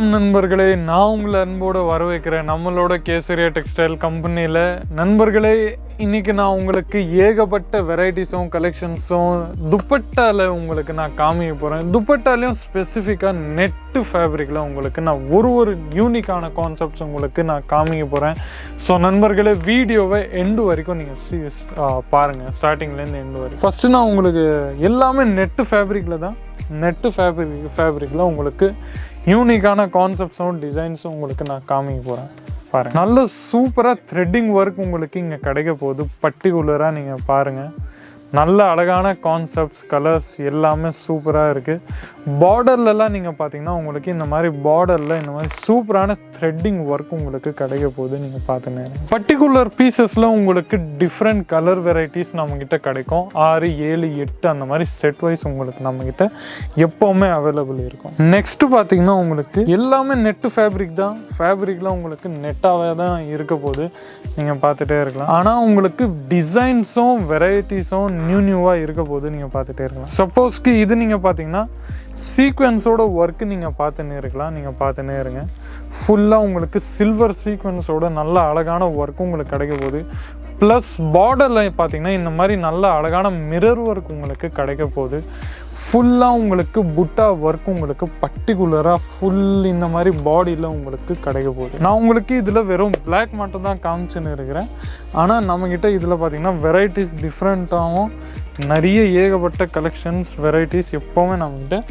வணக்கம் நண்பர்களே, நான் உங்களை அன்போடு வரவேற்கிறேன் நம்மளோட கேசரியா டெக்ஸ்டைல் கம்பெனியில். நண்பர்களே, இன்றைக்கி நான் உங்களுக்கு ஏகப்பட்ட வெரைட்டிஸும் கலெக்ஷன்ஸும் துப்பட்டாவில் உங்களுக்கு நான் காமிக்க போகிறேன். துப்பட்டாலையும் ஸ்பெசிஃபிக்காக நெட்டு ஃபேப்ரிக்கில் உங்களுக்கு நான் ஒரு யூனிக்கான கான்செப்ட்ஸ் உங்களுக்கு நான் காமிக்க போகிறேன். ஸோ நண்பர்களே, வீடியோவை எண்டு வரைக்கும் நீங்கள் பாருங்கள், ஸ்டார்டிங்லேருந்து எண்டு வரைக்கும். ஃபஸ்ட்டு நான் உங்களுக்கு எல்லாமே நெட்டு ஃபேப்ரிக்கில் தான், நெட்டு ஃபேப்ரிக்கில் உங்களுக்கு யூனிக்கான கான்செப்ட்ஸும் டிசைன்ஸும் உங்களுக்கு நான் காமிக்க போகிறேன். பாருங்கள், நல்ல சூப்பராக த்ரெட்டிங் ஒர்க் உங்களுக்கு இங்கே கிடைக்க போகுது. பர்டிகுலராக நீங்கள் பாருங்கள், நல்ல அழகான கான்செப்ட்ஸ், கலர்ஸ் எல்லாமே சூப்பராக இருக்குது. பார்டர்லலாம் நீங்கள் பார்த்தீங்கன்னா உங்களுக்கு இந்த மாதிரி பார்டரில் இந்த மாதிரி சூப்பரான த்ரெட்டிங் ஒர்க் உங்களுக்கு கிடைக்க போகுது. நீங்கள் பார்த்துன்னு பர்டிகுலர் பீசஸில் உங்களுக்கு டிஃப்ரெண்ட் கலர் வெரைட்டிஸ் நம்மக்கிட்ட கிடைக்கும். 6, 7, 8 அந்த மாதிரி செட் வைஸ் உங்களுக்கு நம்மக்கிட்ட எப்போவுமே அவைலபிள் இருக்கும். நெக்ஸ்ட்டு பார்த்தீங்கன்னா உங்களுக்கு எல்லாமே நெட்டு ஃபேப்ரிக் தான். ஃபேப்ரிக்கில் உங்களுக்கு நெட்டாகவே தான் இருக்க போகுது, நீங்கள் பார்த்துட்டே இருக்கலாம். ஆனால் உங்களுக்கு டிசைன்ஸும் வெரைட்டிஸும் நியூவாக இருக்க போது நீங்கள் பார்த்துட்டே இருக்கலாம். சப்போஸ்க்கு இது நீங்கள் பார்த்தீங்கன்னா சீக்வென்ஸோட ஒர்க்கு நீங்கள் பார்த்துன்னே இருக்கலாம். நீங்கள் பார்த்துன்னே இருங்க. ஃபுல்லாக உங்களுக்கு சில்வர் சீக்வென்ஸோட நல்ல அழகான ஒர்க்கு உங்களுக்கு கிடைக்க போகுது. ப்ளஸ் பார்டரில் பார்த்தீங்கன்னா இந்த மாதிரி நல்ல அழகான மிரர் ஒர்க் உங்களுக்கு கிடைக்க போகுது. ஃபுல்லாக உங்களுக்கு புட்டா ஒர்க் உங்களுக்கு பர்டிகுலராக ஃபுல் இந்த மாதிரி பாடியில் உங்களுக்கு கிடைக்க போகுது. நான் உங்களுக்கு இதில் வெறும் பிளாக் மட்டும் தான் காமிச்சுன்னு இருக்கிறேன். ஆனால் நம்மக்கிட்ட இதில் பார்த்தீங்கன்னா வெரைட்டிஸ் டிஃப்ரெண்ட்டாகவும் நிறைய ஏகப்பட்ட கலெக்ஷன்ஸ் வெரைட்டிஸ் எப்போவுமே நம்மக்கிட்ட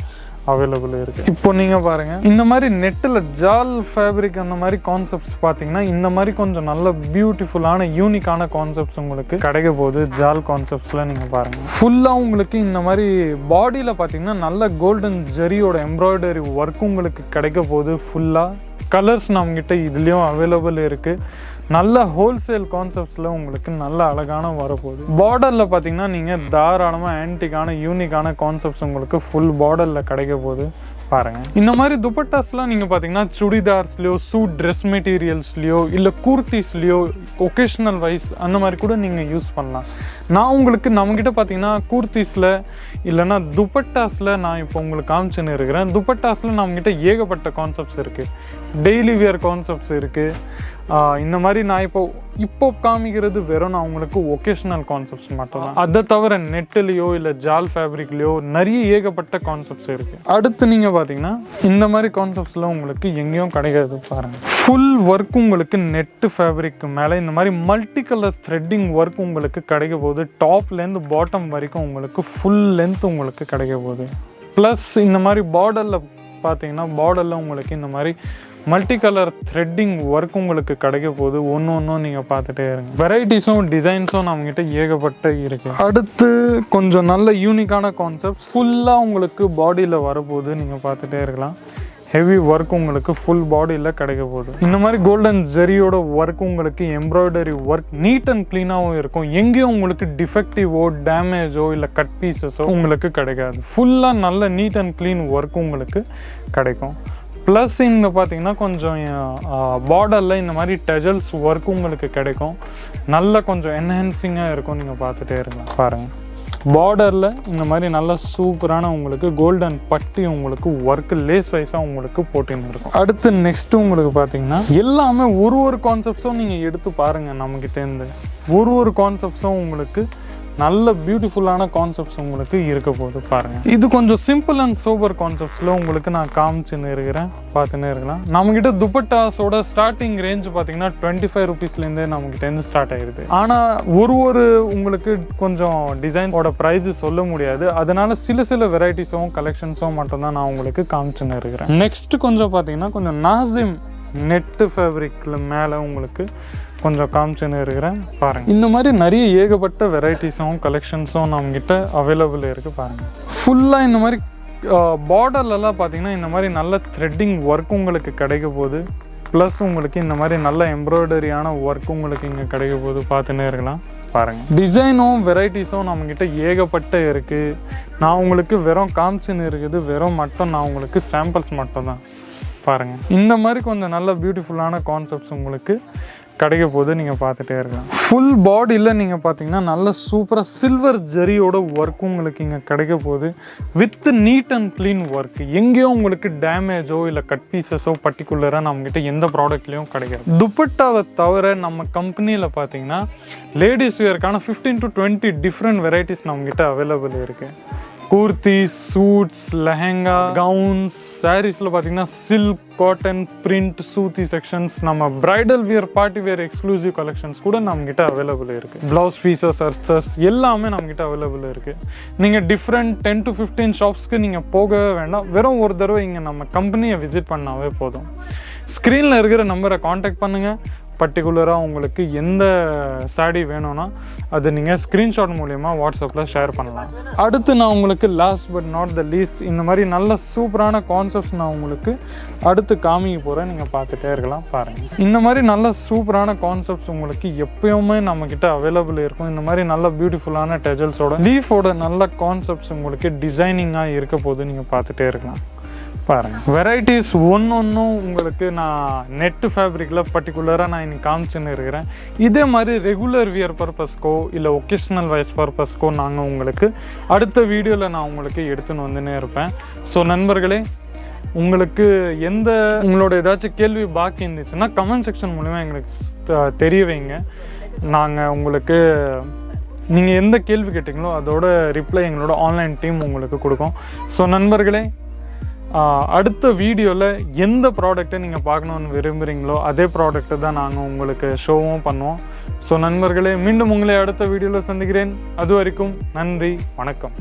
அவைலபிள் இருக்குது. இப்போ நீங்கள் பாருங்கள், இந்த மாதிரி நெட்டில் ஜால் ஃபேப்ரிக் அந்த மாதிரி கான்செப்ட்ஸ் பார்த்தீங்கன்னா இந்த மாதிரி கொஞ்சம் நல்ல பியூட்டிஃபுல்லான யூனிக்கான கான்செப்ட்ஸ் உங்களுக்கு கிடைக்க போகுது. ஜால் கான்செப்ட்ஸில் நீங்கள் பாருங்கள், ஃபுல்லாக உங்களுக்கு இந்த மாதிரி பாடியில் பார்த்தீங்கன்னா நல்ல கோல்டன் ஜெரியோட எம்ப்ராய்டரி ஒர்க் உங்களுக்கு கிடைக்க போகுது. ஃபுல்லாக கலர்ஸ் நம்மக்கிட்ட இதுலேயும் அவைலபிள் இருக்குது. நல்ல ஹோல்சேல் கான்செப்ட்ஸில் உங்களுக்கு நல்ல அழகான வரப்போகுது. பார்டரில் பார்த்தீங்கன்னா நீங்கள் தாராளமாக ஆன்டிக்கான யூனிக்கான கான்செப்ட்ஸ் உங்களுக்கு ஃபுல் பார்டரில் கிடைக்க போகுது. பாருங்கள், இந்த மாதிரி துப்பட்டாஸ்லாம் நீங்கள் பார்த்தீங்கன்னா சுடிதார்ஸ்லையோ, சூட் ட்ரெஸ் மெட்டீரியல்ஸ்லையோ, இல்லை கூர்த்திஸ்லையோ ஒகேஷ்னல் வைஸ் அந்த மாதிரி கூட நீங்கள் யூஸ் பண்ணலாம். நான் உங்களுக்கு நம்மக்கிட்ட பார்த்தீங்கன்னா கூர்த்திஸில் இல்லைன்னா துப்பட்டாஸில் நான் இப்போ உங்களுக்கு காமிச்சுன்னு இருக்கிறேன். துப்பட்டாஸில் நம்மக்கிட்ட ஏகப்பட்ட கான்செப்ட்ஸ் இருக்குது. டெய்லி வியர் கான்செப்ட்ஸ் இருக்குது. இந்த மாதிரி நான் இப்போ காமிக்கிறது வெறும் நான் உங்களுக்கு ஒகேஷ்னல் கான்செப்ட்ஸ் மட்டும் தான். அதை தவிர நெட்டுலேயோ இல்லை ஜால் ஃபேப்ரிக்லேயோ நிறைய ஏகப்பட்ட கான்செப்ட்ஸ் இருக்குது. அடுத்து நீங்கள் பார்த்தீங்கன்னா இந்த மாதிரி கான்செப்ட்ஸில் உங்களுக்கு எங்கேயும் கிடைக்காது. பாருங்கள், ஃபுல் ஒர்க் உங்களுக்கு நெட்டு ஃபேப்ரிக்கு மேலே இந்த மாதிரி மல்டி கலர் த்ரெட்டிங் ஒர்க் உங்களுக்கு கிடைக்க போகுது. டாப்லேருந்து பாட்டம் வரைக்கும் உங்களுக்கு ஃபுல் லென்த் உங்களுக்கு கிடைக்க போகுது. ப்ளஸ் இந்த மாதிரி பார்டரில் பார்த்தீங்கன்னா பார்டரில் உங்களுக்கு இந்த மாதிரி மல்டி கலர் த்ரெட்டிங் ஒர்க் உங்களுக்கு கிடைக்க போகுது. ஒன்றும் நீங்கள் பார்த்துட்டே இருங்க. வெரைட்டிஸும் டிசைன்ஸும் நம்மகிட்ட ஏகப்பட்ட இருக்குது. அடுத்து கொஞ்சம் நல்ல யூனிக்கான கான்செப்ட் ஃபுல்லாக உங்களுக்கு பாடியில் வரப்போகுது. நீங்கள் பார்த்துட்டே இருக்கலாம். ஹெவி ஒர்க் உங்களுக்கு ஃபுல் பாடியில் கிடைக்க போகுது. இந்த மாதிரி கோல்டன் ஜெரியோட ஒர்க் உங்களுக்கு எம்ப்ராய்டரி ஒர்க் நீட் அண்ட் க்ளீனாகவும் இருக்கும். எங்கேயும் உங்களுக்கு டிஃபெக்டிவோ டேமேஜோ இல்லை கட் பீசஸோ உங்களுக்கு கிடைக்காது. ஃபுல்லாக நல்ல நீட் அண்ட் க்ளீன் ஒர்க் உங்களுக்கு கிடைக்கும். ப்ளஸ் இங்கே பார்த்தீங்கன்னா கொஞ்சம் பார்டரில் இந்த மாதிரி டஜல்ஸ் ஒர்க் உங்களுக்கு கிடைக்கும். நல்ல கொஞ்சம் என்ஹான்சிங்காக இருக்கும். நீங்கள் பார்த்துட்டே இருக்கலாம். பாருங்கள், பார்டரில் இந்த மாதிரி நல்ல சூப்பரான உங்களுக்கு கோல்டன் பட்டி உங்களுக்கு ஒர்க்கு லேஸ் வைஸாக உங்களுக்கு போட்டின்னு இருக்கும். அடுத்து நெக்ஸ்ட்டு உங்களுக்கு பார்த்தீங்கன்னா எல்லாமே ஒரு கான்செப்ட்ஸும் நீங்கள் எடுத்து பாருங்கள். நம்மக்கிட்டேருந்து ஒரு கான்செப்ட்ஸும் உங்களுக்கு நல்ல பியூட்டிஃபுல்லான கான்செப்ட்ஸ் உங்களுக்கு இருக்க போகுது. பாருங்கள், இது கொஞ்சம் சிம்பிள் அண்ட் சோபர் கான்செப்ட்ஸில் உங்களுக்கு நான் காமிச்சுன்னு இருக்கிறேன். பார்த்துன்னே இருக்கலாம். நம்மக்கிட்ட துப்பட்டாஸோட ஸ்டார்டிங் ரேஞ்ச் பார்த்தீங்கன்னா 25 rupeesலேருந்தே நம்மக்கிட்டேருந்து ஸ்டார்ட் ஆகிடுது. ஆனால் ஒரு உங்களுக்கு கொஞ்சம் டிசைன்ஸோட ப்ரைஸு சொல்ல முடியாது. அதனால சில வெரைட்டிஸும் கலெக்ஷன்ஸும் மட்டும்தான் நான் உங்களுக்கு காமிச்சுன்னு இருக்கிறேன். நெக்ஸ்ட்டு கொஞ்சம் பார்த்தீங்கன்னா கொஞ்சம் நாசிம் நெட்டு ஃபேப்ரிக்கில் மேலே உங்களுக்கு கொஞ்சம் காமிச்சுன்னு இருக்கிறேன். பாருங்கள், இந்த மாதிரி நிறைய ஏகப்பட்ட வெரைட்டிஸும் கலெக்ஷன்ஸும் நம்மக்கிட்ட அவைலபிள் இருக்குது. பாருங்கள், ஃபுல்லாக இந்த மாதிரி பார்டர்லலாம் பார்த்தீங்கன்னா இந்த மாதிரி நல்ல த்ரெட்டிங் ஒர்க் உங்களுக்கு கிடைக்க போகுது. ப்ளஸ் உங்களுக்கு இந்த மாதிரி நல்ல எம்ப்ராய்டரியான ஒர்க் உங்களுக்கு இங்கே கிடைக்க போகுது. பார்த்துன்னே இருக்கலாம். பாருங்கள், டிசைனும் வெரைட்டிஸும் நம்மக்கிட்ட ஏகப்பட்ட இருக்குது. நான் உங்களுக்கு வெறும் காமிச்சுன்னு இருக்குது வெறும் மட்டும் நான் உங்களுக்கு சாம்பிள்ஸ் மட்டும் தான். பாருங்கள், இந்த மாதிரி கொஞ்சம் நல்ல பியூட்டிஃபுல்லான கான்செப்ட்ஸ் உங்களுக்கு கிடைக்க போது நீங்கள் பார்த்துட்டே இருக்கலாம். ஃபுல் பாடியில் நீங்கள் பார்த்தீங்கன்னா நல்ல சூப்பராக சில்வர் ஜரியோட ஒர்க் உங்களுக்கு இங்கே கிடைக்க போகுது. With neat and clean work. எங்கேயும் உங்களுக்கு டேமேஜோ இல்லை கட் பீசஸோ பர்டிகுலராக நம்மக்கிட்ட எந்த ப்ராடக்ட்லேயும் கிடைக்காது. துப்பட்டாவை தவிர நம்ம கம்பெனியில் பார்த்தீங்கன்னா லேடிஸ் வியருக்கான 15 to 20 டிஃப்ரெண்ட் வெரைட்டிஸ் நம்மக்கிட்ட அவைலபிள் இருக்குது. குர்த்திஸ், சூட்ஸ், லெஹங்கா, கவுன்ஸ், சாரீஸில் பார்த்தீங்கன்னா சில்க், காட்டன், பிரிண்ட், சூத்தி செக்ஷன்ஸ், நம்ம bridal wear, party wear exclusive collections கூட நம்மகிட்ட அவைலபிள் இருக்குது. ப்ளவுஸ் பீசஸ், அர்ஸ்டர்ஸ் எல்லாமே நம்மகிட்ட அவைலபிள் இருக்குது. நீங்கள் டிஃப்ரெண்ட் 10 to 15 ஷாப்ஸ்க்கு நீங்கள் போகவே வேண்டாம். வெறும் ஒரு தடவை இங்கே நம்ம கம்பெனியை விசிட் பண்ணாவே போதும். ஸ்க்ரீனில் இருக்கிற நம்பரை காண்டாக்ட் பண்ணுங்கள். பர்டிகுலராக உங்களுக்கு எந்த சாரீ வேணும்னா அது நீங்கள் ஸ்க்ரீன்ஷாட் மூலமா வாட்ஸ்அப்பில் ஷேர் பண்ணலாம். அடுத்து நான் உங்களுக்கு last but not the least இந்த மாதிரி நல்ல சூப்பரான கான்செப்ட்ஸ் நான் உங்களுக்கு அடுத்து காமிக்க போகிறேன். நீங்கள் பார்த்துட்டே இருக்கலாம், பாருங்கள். இந்த மாதிரி நல்ல சூப்பரான கான்செப்ட்ஸ் உங்களுக்கு எப்பயுமே நம்மக்கிட்ட அவைலபிள் இருக்கும். இந்த மாதிரி நல்ல பியூட்டிஃபுல்லான டெஜல்ஸோட லீஃபோட நல்ல கான்செப்ட்ஸ் உங்களுக்கு டிசைனிங்காக இருக்க போது நீங்கள் பார்த்துட்டே இருக்கலாம், பாருங்கள். வெரைட்டிஸ் ஒன்றும் உங்களுக்கு நான் நெட்டு ஃபேப்ரிக்கில் பர்டிகுலராக நான் இன்னைக்கு காமிச்சுன்னு இருக்கிறேன். இதே மாதிரி ரெகுலர் வியர் பர்பஸ்க்கோ இல்லை ஒகேஷ்னல் வைஸ் பர்பஸ்க்கோ நாங்கள் உங்களுக்கு அடுத்த வீடியோவில் நான் உங்களுக்கு எடுத்துன்னு வந்துன்னே இருப்பேன். ஸோ நண்பர்களே, உங்களுக்கு உங்களோட ஏதாச்சும் கேள்வி பாக்கி இருந்துச்சுன்னா கமெண்ட் செக்ஷன் மூலிமா எங்களுக்கு தெரிய வைங்க. நாங்கள் உங்களுக்கு நீங்கள் எந்த கேள்வி கேட்டிங்களோ அதோட ரிப்ளை எங்களோட ஆன்லைன் டீம் உங்களுக்கு கொடுக்கும். ஸோ நண்பர்களே, அடுத்த வீடியோவில் எந்த ப்ராடக்ட்டை நீங்கள் பார்க்கணுன்னு விரும்புகிறீங்களோ அதே ப்ராடக்ட்டை தான் நாங்கள் உங்களுக்கு ஷோவும் பண்ணுவோம். ஸோ நண்பர்களே, மீண்டும் உங்களை அடுத்த வீடியோவில் சந்திக்கிறேன். அது வரைக்கும் நன்றி, வணக்கம்.